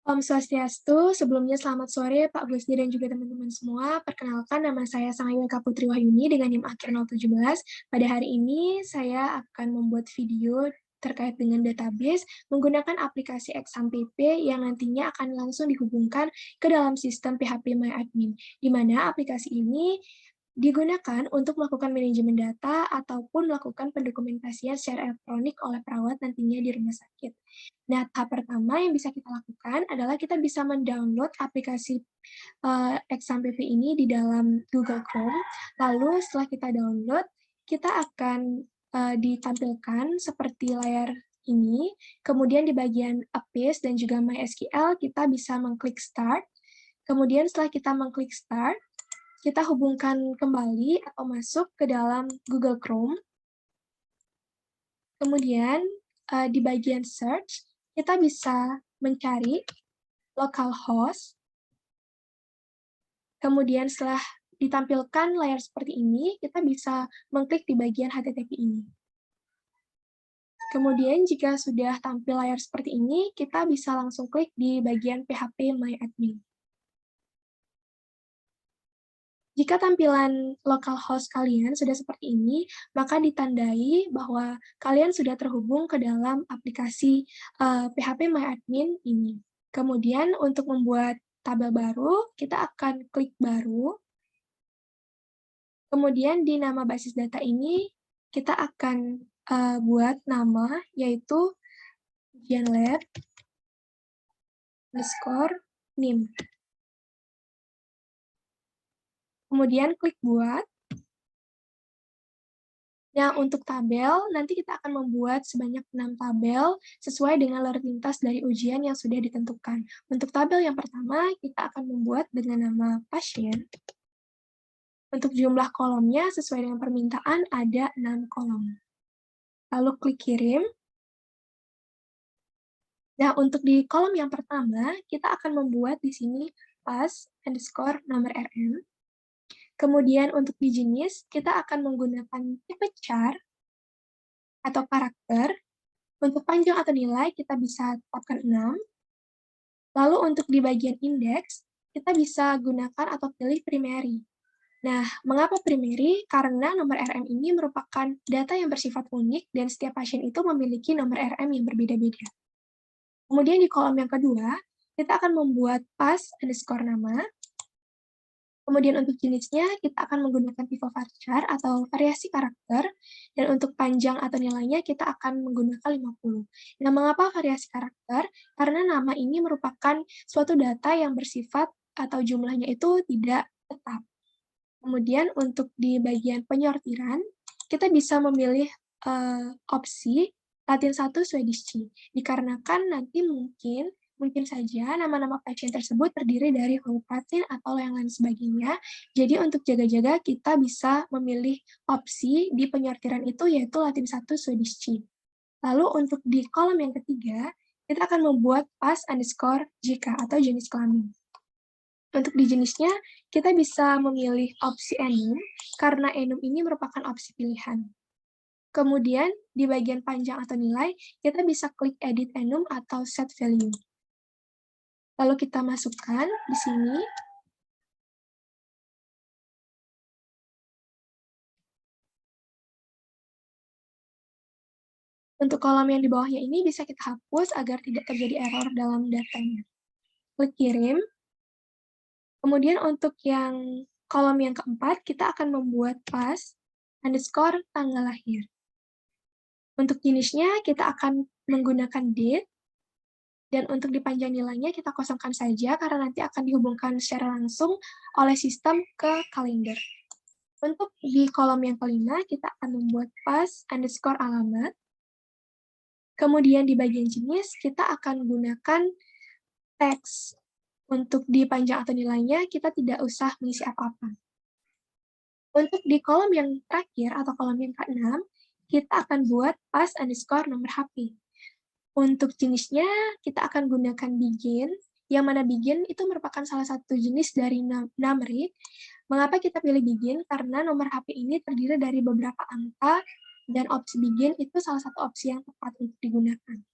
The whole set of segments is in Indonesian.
Om Swastiastu, sebelumnya selamat sore Pak Gusdi dan juga teman-teman semua. Perkenalkan nama saya Sangayuka Putri Wahyuni dengan NIM akhir 017. Pada hari ini saya akan membuat video terkait dengan database menggunakan aplikasi Exam PP yang nantinya akan langsung dihubungkan ke dalam sistem PHP MyAdmin, di mana aplikasi ini digunakan untuk melakukan manajemen data ataupun melakukan pendokumentasian secara elektronik oleh perawat nantinya di rumah sakit. Nah, tahap pertama yang bisa kita lakukan adalah kita bisa mendownload aplikasi Exam PV ini di dalam Google Chrome. Lalu setelah kita download, kita akan ditampilkan seperti layar ini. Kemudian di bagian Apis dan juga MySQL, kita bisa mengklik Start. Kemudian setelah kita mengklik Start, kita hubungkan kembali atau masuk ke dalam Google Chrome. Kemudian di bagian search, kita bisa mencari localhost. Kemudian setelah ditampilkan layar seperti ini, kita bisa mengklik di bagian HTTP ini. Kemudian jika sudah tampil layar seperti ini, kita bisa langsung klik di bagian PHP MyAdmin. Jika tampilan localhost kalian sudah seperti ini, maka ditandai bahwa kalian sudah terhubung ke dalam aplikasi PHP MyAdmin ini. Kemudian untuk membuat tabel baru, kita akan klik baru. Kemudian di nama basis data ini, kita akan buat nama, yaitu ujianlab underscore NIM. Kemudian klik buat. Nah, untuk tabel, nanti kita akan membuat sebanyak 6 tabel sesuai dengan lalu lintas dari ujian yang sudah ditentukan. Untuk tabel yang pertama, kita akan membuat dengan nama pasien. Untuk jumlah kolomnya, sesuai dengan permintaan, ada 6 kolom. Lalu klik kirim. Nah, untuk di kolom yang pertama, kita akan membuat di sini pas underscore nomor RM. Kemudian untuk di jenis, kita akan menggunakan tipe char atau karakter. Untuk panjang atau nilai, kita bisa tetapkan 6. Lalu untuk di bagian indeks, kita bisa gunakan atau pilih primary. Nah, mengapa primary? Karena nomor RM ini merupakan data yang bersifat unik dan setiap pasien itu memiliki nomor RM yang berbeda-beda. Kemudian di kolom yang kedua, kita akan membuat pas underscore nama. Kemudian untuk jenisnya, kita akan menggunakan tipe varchar atau variasi karakter, dan untuk panjang atau nilainya kita akan menggunakan 50. Nah, mengapa variasi karakter? Karena nama ini merupakan suatu data yang bersifat atau jumlahnya itu tidak tetap. Kemudian untuk di bagian penyortiran, kita bisa memilih opsi Latin 1 Swedish C, dikarenakan nanti mungkin saja nama-nama pasien tersebut terdiri dari huruf Latin atau yang lain sebagainya. Jadi untuk jaga-jaga kita bisa memilih opsi di penyortiran itu yaitu Latin 1 Swedish C. Lalu untuk di kolom yang ketiga, kita akan membuat pas underscore jika atau jenis kelamin. Untuk di jenisnya, kita bisa memilih opsi enum, karena enum ini merupakan opsi pilihan. Kemudian, di bagian panjang atau nilai, kita bisa klik edit enum atau set value. Lalu kita masukkan di sini. Untuk kolom yang di bawahnya ini bisa kita hapus agar tidak terjadi error dalam datanya. Klik kirim. Kemudian untuk yang kolom yang keempat, kita akan membuat pas underscore tanggal lahir. Untuk jenisnya, kita akan menggunakan date. Dan untuk dipanjang nilainya kita kosongkan saja karena nanti akan dihubungkan secara langsung oleh sistem ke kalender. Untuk di kolom yang kelima, kita akan membuat pas underscore alamat. Kemudian di bagian jenis, kita akan gunakan teks. Untuk di panjang atau nilainya, kita tidak usah mengisi apa-apa. Untuk di kolom yang terakhir atau kolom yang ke-6, kita akan buat pas underscore nomor HP. Untuk jenisnya, kita akan gunakan begin, yang mana begin itu merupakan salah satu jenis dari numeric. Mengapa kita pilih begin? Karena nomor HP ini terdiri dari beberapa angka, dan opsi begin itu salah satu opsi yang tepat untuk digunakan.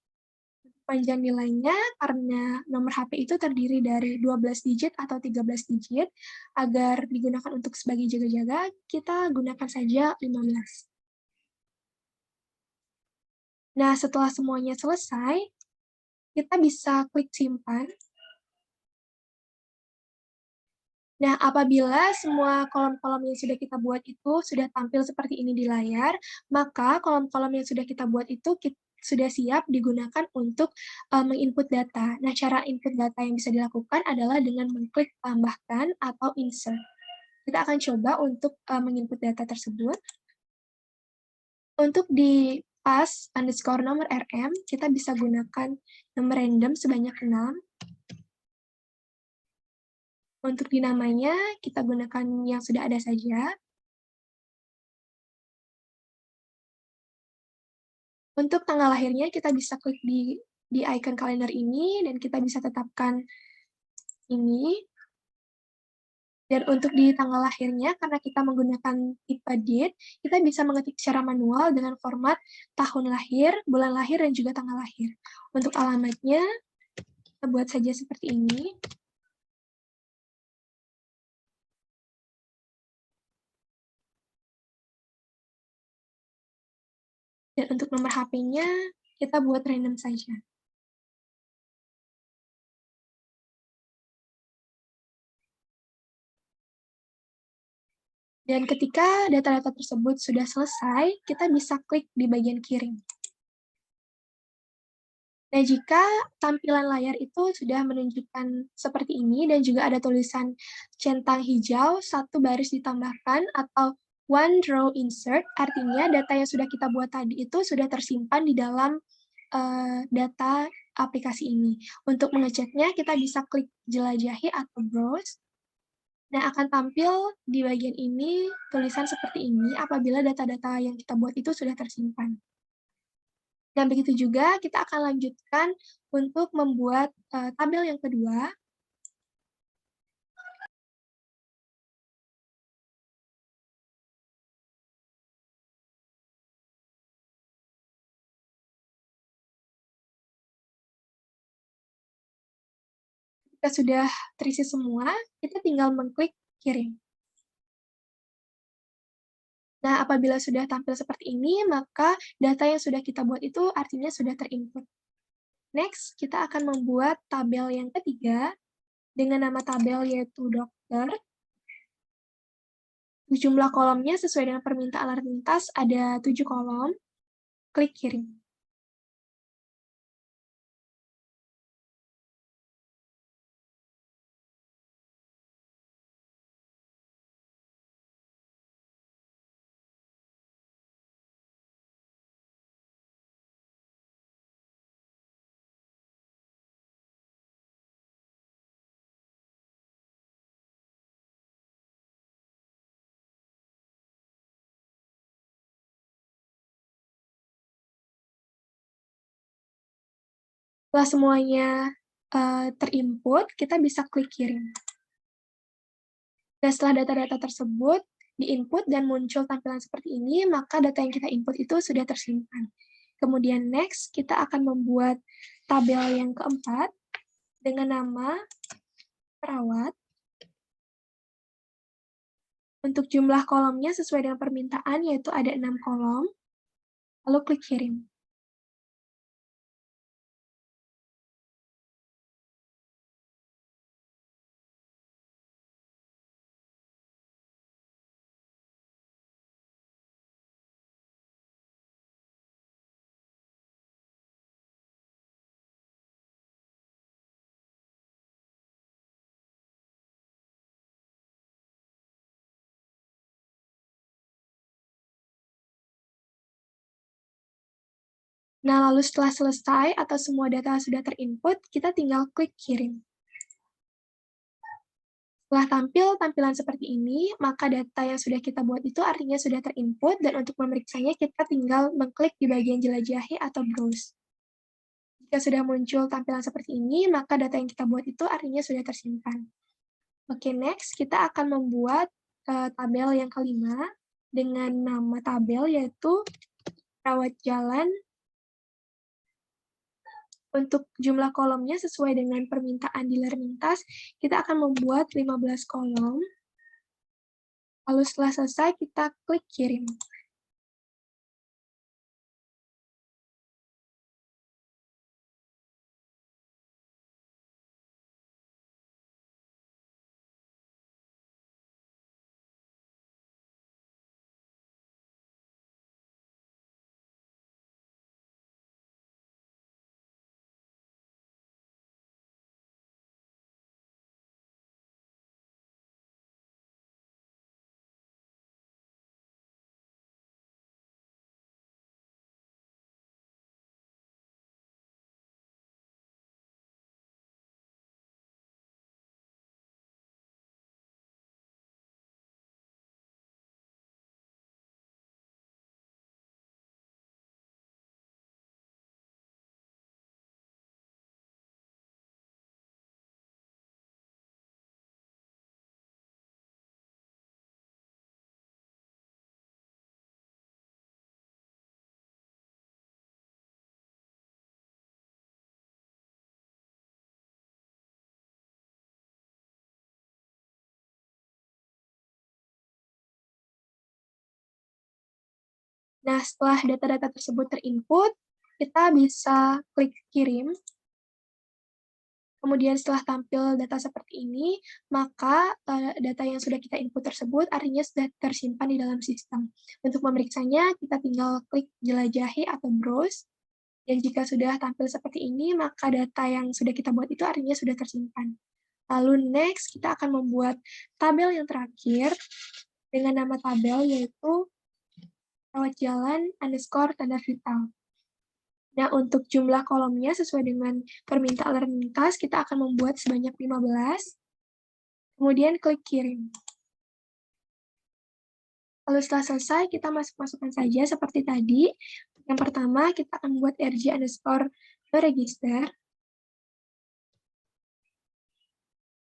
Panjang nilainya karena nomor HP itu terdiri dari 12 digit atau 13 digit. Agar digunakan untuk sebagai jaga-jaga, kita gunakan saja 15. Nah, setelah semuanya selesai, kita bisa klik simpan. Nah, apabila semua kolom-kolom yang sudah kita buat itu sudah tampil seperti ini di layar, maka kolom-kolom yang sudah kita buat itu sudah siap digunakan untuk menginput data. Nah, cara input data yang bisa dilakukan adalah dengan mengklik tambahkan atau insert. Kita akan coba untuk menginput data tersebut. Untuk di pas underscore nomor RM, kita bisa gunakan nomor random sebanyak 6. Untuk dinamanya, kita gunakan yang sudah ada saja. Untuk tanggal lahirnya, kita bisa klik di icon kalender ini, dan kita bisa tetapkan ini. Dan untuk di tanggal lahirnya, karena kita menggunakan tipe date, kita bisa mengetik secara manual dengan format tahun lahir, bulan lahir, dan juga tanggal lahir. Untuk alamatnya, kita buat saja seperti ini. Dan untuk nomor HP-nya, kita buat random saja. Dan ketika data-data tersebut sudah selesai, kita bisa klik di bagian kirim. Nah, jika tampilan layar itu sudah menunjukkan seperti ini dan juga ada tulisan centang hijau, satu baris ditambahkan atau one row insert, artinya data yang sudah kita buat tadi itu sudah tersimpan di dalam data aplikasi ini. Untuk mengeceknya, kita bisa klik jelajahi atau browse. Nah, akan tampil di bagian ini tulisan seperti ini apabila data-data yang kita buat itu sudah tersimpan. Dan begitu juga kita akan lanjutkan untuk membuat tabel yang kedua. Ketika sudah terisi semua, kita tinggal mengklik kirim. Nah, apabila sudah tampil seperti ini, maka data yang sudah kita buat itu artinya sudah terinput. Next, kita akan membuat tabel yang ketiga dengan nama tabel yaitu dokter. Jumlah kolomnya sesuai dengan permintaan lalu lintas ada 7 kolom. Klik kirim. Setelah semuanya terinput, kita bisa klik kirim. Dan setelah data-data tersebut diinput dan muncul tampilan seperti ini, maka data yang kita input itu sudah tersimpan. Kemudian next, kita akan membuat tabel yang keempat dengan nama perawat. Untuk jumlah kolomnya sesuai dengan permintaan, yaitu ada 6 kolom. Lalu klik kirim. Nah, lalu setelah selesai atau semua data sudah terinput, kita tinggal klik kirim. Setelah tampil tampilan seperti ini, maka data yang sudah kita buat itu artinya sudah terinput, dan untuk memeriksanya kita tinggal mengklik di bagian jelajahi atau browse. Jika sudah muncul tampilan seperti ini, maka data yang kita buat itu artinya sudah tersimpan. Oke, next kita akan membuat tabel yang kelima dengan nama tabel yaitu rawat jalan Untuk jumlah kolomnya sesuai dengan permintaan di Learning Task, kita akan membuat 15 kolom. Lalu setelah selesai, kita klik kirim. Nah, setelah data-data tersebut terinput, kita bisa klik kirim. Kemudian setelah tampil data seperti ini, maka data yang sudah kita input tersebut artinya sudah tersimpan di dalam sistem. Untuk memeriksanya, kita tinggal klik jelajahi atau browse. Dan jika sudah tampil seperti ini, maka data yang sudah kita buat itu artinya sudah tersimpan. Lalu next, kita akan membuat tabel yang terakhir dengan nama tabel yaitu rawat jalan underscore tanda vital. Nah, untuk jumlah kolomnya sesuai dengan permintaan Learning Task, kita akan membuat sebanyak 15, kemudian klik kirim. Lalu setelah selesai, kita masukkan saja seperti tadi. Yang pertama, kita akan membuat rj underscore register.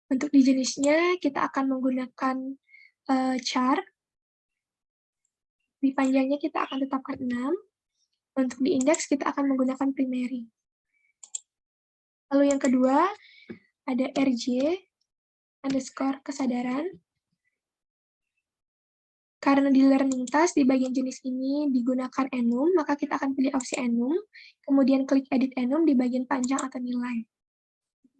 Untuk di jenisnya, kita akan menggunakan char. Di panjangnya kita akan tetapkan 6. Untuk di indeks, kita akan menggunakan primary. Lalu yang kedua, ada rj underscore kesadaran. Karena di Learning Task, di bagian jenis ini digunakan enum, maka kita akan pilih opsi enum, kemudian klik edit enum di bagian panjang atau nilai.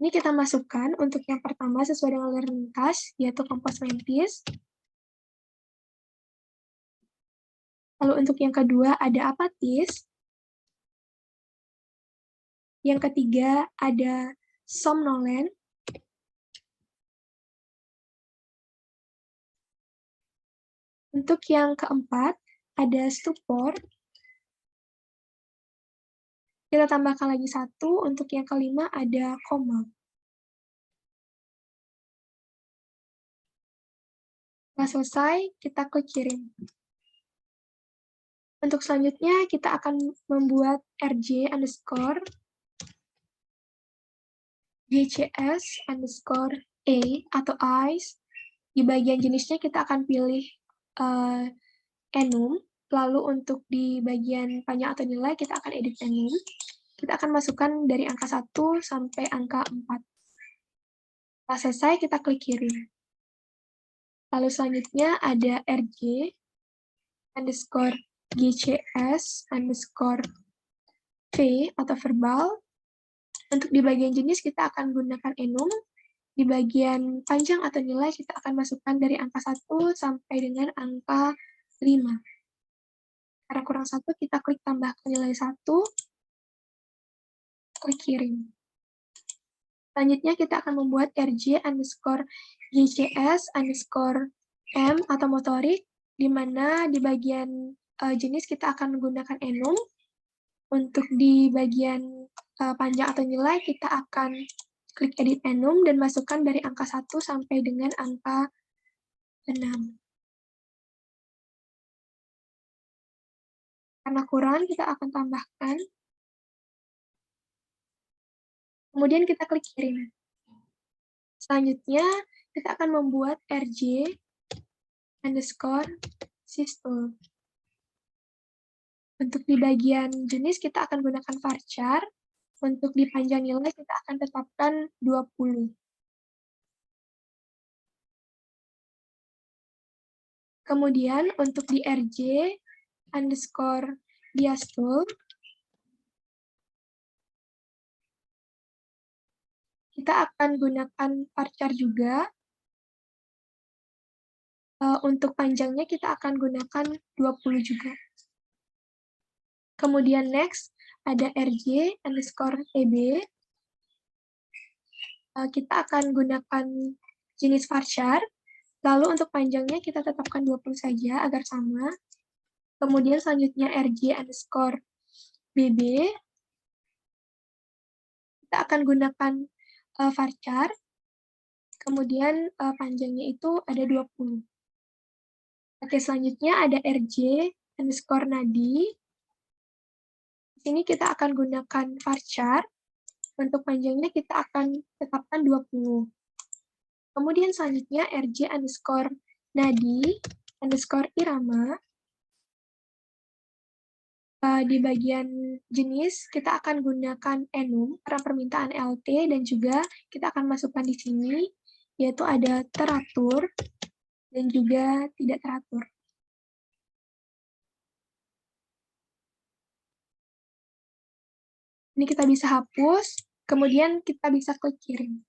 Ini kita masukkan untuk yang pertama sesuai dengan Learning Task, yaitu Compose Mantis. Lalu untuk yang kedua ada apatis. Yang ketiga ada somnolent. Untuk yang keempat ada stupor. Kita tambahkan lagi satu, untuk yang kelima ada koma. Setelah selesai, kita klik kirim. Untuk selanjutnya, kita akan membuat rj underscore gcs underscore a atau eyes. Di bagian jenisnya kita akan pilih enum. Lalu untuk di bagian panjang atau nilai, kita akan edit enum. Kita akan masukkan dari angka 1 sampai angka 4. Setelah selesai, kita klik kirim. Lalu selanjutnya ada rj underscore gcs underscore v atau verbal. Untuk di bagian jenis, kita akan gunakan enum. Di bagian panjang atau nilai, kita akan masukkan dari angka 1 sampai dengan angka 5. Karena kurang 1, kita klik tambahkan nilai 1, klik kirim. Selanjutnya, kita akan membuat rj underscore gcs underscore m atau motorik, di mana di bagian jenis kita akan menggunakan enum. Untuk di bagian panjang atau nilai, kita akan klik edit enum dan masukkan dari angka 1 sampai dengan angka 6. Karena kurang, kita akan tambahkan. Kemudian kita klik kirim. Selanjutnya, kita akan membuat rj underscore system. Untuk di bagian jenis, kita akan gunakan varchar. Untuk di panjang nilai kita akan tetapkan 20. Kemudian untuk di RJ underscore diastole, kita akan gunakan varchar juga. Untuk panjangnya kita akan gunakan 20 juga. Kemudian next, ada RJ underscore TB. Kita akan gunakan jenis varchar. Lalu untuk panjangnya kita tetapkan 20 saja agar sama. Kemudian selanjutnya RJ underscore BB. Kita akan gunakan varchar. Kemudian panjangnya itu ada 20. Oke, selanjutnya ada RJ underscore nadi. Di sini kita akan gunakan varchar. Untuk panjangnya kita akan tetapkan 20. Kemudian selanjutnya RJ underscore nadi underscore irama. Di bagian jenis kita akan gunakan enum karena permintaan LT dan juga kita akan masukkan di sini yaitu ada teratur dan juga tidak teratur. Ini kita bisa hapus, kemudian kita bisa klik kirim.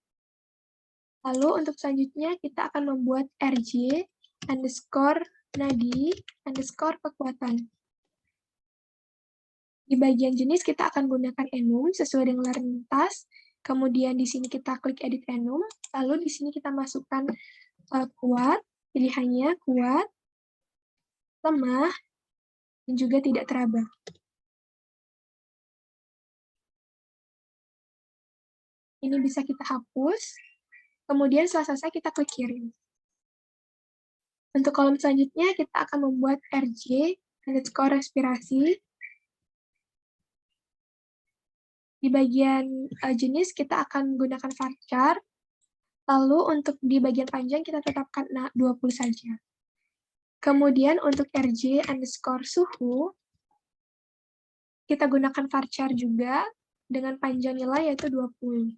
Lalu untuk selanjutnya kita akan membuat RJ underscore nadi underscore kekuatan. Di bagian jenis kita akan gunakan enum sesuai dengan lintas. Kemudian di sini kita klik edit enum, lalu di sini kita masukkan kuat, pilihannya kuat, lemah, dan juga tidak teraba. Ini bisa kita hapus, kemudian setelah selesai kita klik kirim. Untuk kolom selanjutnya kita akan membuat RJ underscore respirasi. Di bagian jenis kita akan gunakan varchar, lalu untuk di bagian panjang kita tetapkan 20 saja. Kemudian untuk RJ underscore suhu, kita gunakan varchar juga dengan panjang nilai yaitu 20.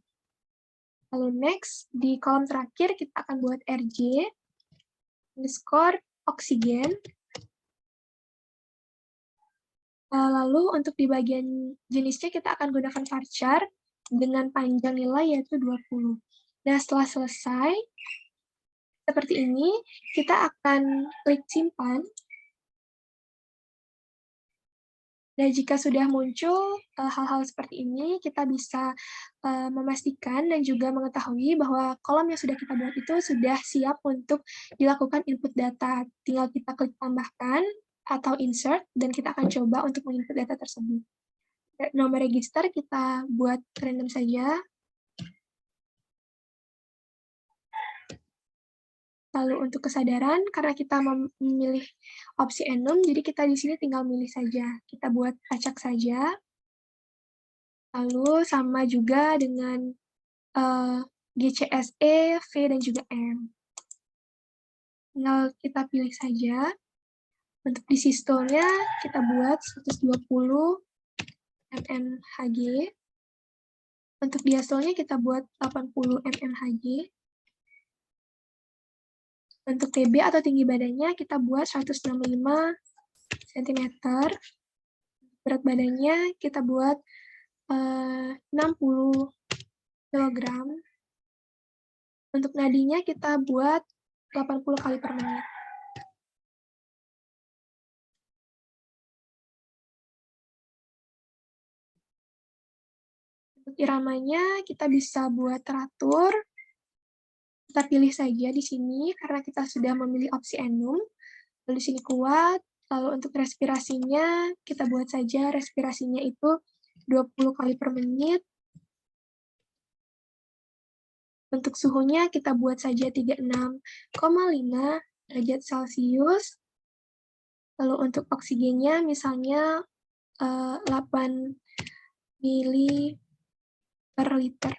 Lalu next, di kolom terakhir kita akan buat RJ underscore oksigen. Lalu untuk di bagian jenisnya kita akan gunakan varchar dengan panjang nilai yaitu 20. Nah, setelah selesai, seperti ini, kita akan klik simpan. Dan jika sudah muncul hal-hal seperti ini, kita bisa memastikan dan juga mengetahui bahwa kolom yang sudah kita buat itu sudah siap untuk dilakukan input data. Tinggal kita klik tambahkan atau insert, dan kita akan coba untuk menginput data tersebut. Nomor register kita buat random saja. Lalu untuk kesadaran, karena kita memilih opsi enum, jadi kita di sini tinggal milih saja. Kita buat acak saja. Lalu sama juga dengan GCSE, V, dan juga M. Tinggal kita pilih saja. Untuk di sistolnya, kita buat 120 mmHg. Untuk diastolnya, kita buat 80 mmHg. Untuk TB atau tinggi badannya kita buat 165 cm. Berat badannya kita buat 60 kg. Untuk nadinya kita buat 80 kali per menit. Untuk iramanya kita bisa buat teratur. Kita pilih saja di sini karena kita sudah memilih opsi enum. Lalu di sini kuat. Lalu untuk respirasinya kita buat saja respirasinya itu 20 kali per menit. Untuk suhunya kita buat saja 36,5 derajat Celcius. Lalu untuk oksigennya misalnya 8 mili per liter.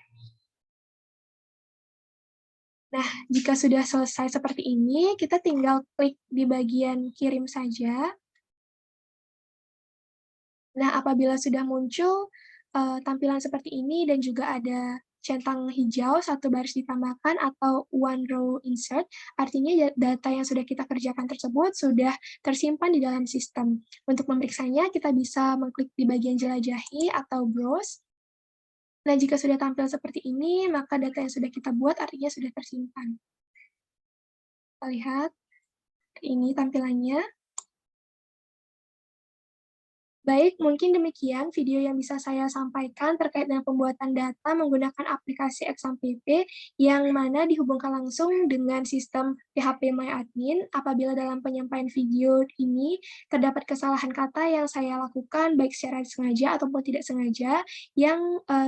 Nah, jika sudah selesai seperti ini, kita tinggal klik di bagian kirim saja. Nah, apabila sudah muncul tampilan seperti ini dan juga ada centang hijau, satu baris ditambahkan atau one row insert, artinya data yang sudah kita kerjakan tersebut sudah tersimpan di dalam sistem. Untuk memeriksanya, kita bisa mengklik di bagian jelajahi atau browse. Nah, jika sudah tampil seperti ini, maka data yang sudah kita buat artinya sudah tersimpan. Kita lihat, ini tampilannya. Baik, mungkin demikian video yang bisa saya sampaikan terkait dengan pembuatan data menggunakan aplikasi Exam.pp yang mana dihubungkan langsung dengan sistem PHP MyAdmin. Apabila dalam penyampaian video ini terdapat kesalahan kata yang saya lakukan baik secara sengaja ataupun tidak sengaja yang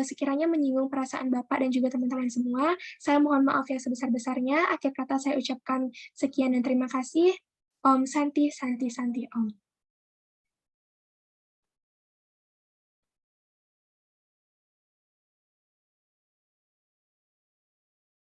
sekiranya menyinggung perasaan Bapak dan juga teman-teman semua, saya mohon maaf yang sebesar-besarnya. Akhir kata saya ucapkan sekian dan terima kasih. Om Santi Santi Santi Om.